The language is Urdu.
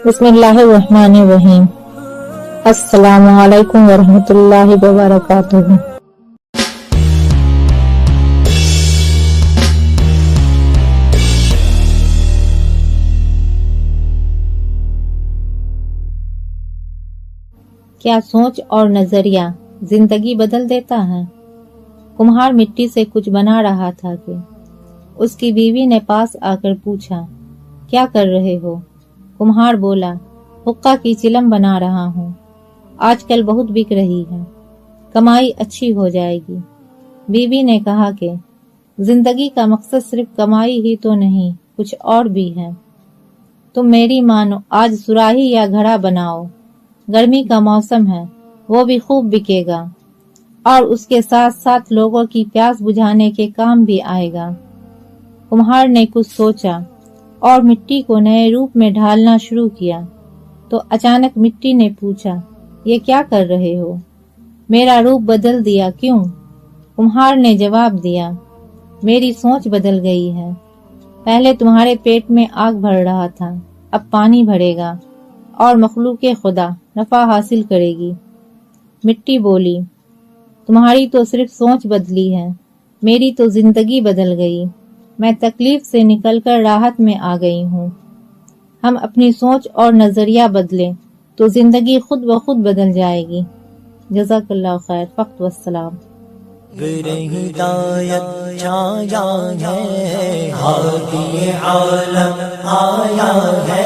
بسم اللہ الرحمن الرحیم۔ السلام علیکم ورحمۃ اللہ وبرکاتہ۔ کیا سوچ اور نظریہ زندگی بدل دیتا ہے؟ کمہار مٹی سے کچھ بنا رہا تھا کہ اس کی بیوی نے پاس آ کر پوچھا، کیا کر رہے ہو؟ کمہار بولا، حقہ کی چلم بنا رہا ہوں، آج کل بہت بک رہی ہے، کمائی اچھی ہو جائے گی۔ بیوی نے کہا کہ زندگی کا مقصد صرف کمائی ہی تو نہیں، کچھ اور بھی ہے۔ تم میری مانو، آج صراحی یا گھڑا بناؤ، گرمی کا موسم ہے، وہ بھی خوب بکے گا، اور اس کے ساتھ ساتھ لوگوں کی پیاس بجھانے کے کام بھی آئے گا۔ کمہار نے کچھ سوچا اور مٹی کو نئے روپ میں ڈھالنا شروع کیا، تو اچانک مٹی نے پوچھا، یہ کیا کر رہے ہو؟ میرا روپ بدل دیا کیوں؟ کمہار نے جواب دیا، میری سوچ بدل گئی ہے۔ پہلے تمہارے پیٹ میں آگ بھر رہا تھا، اب پانی بھرے گا اور مخلوق خدا نفع حاصل کرے گی۔ مٹی بولی، تمہاری تو صرف سوچ بدلی ہے، میری تو زندگی بدل گئی، میں تکلیف سے نکل کر راحت میں آ گئی ہوں۔ ہم اپنی سوچ اور نظریہ بدلیں تو زندگی خود بخود بدل جائے گی۔ جزاک اللہ خیر، فقط والسلام۔ ہدایت چھایا ہے، ہادی عالم آیا ہے۔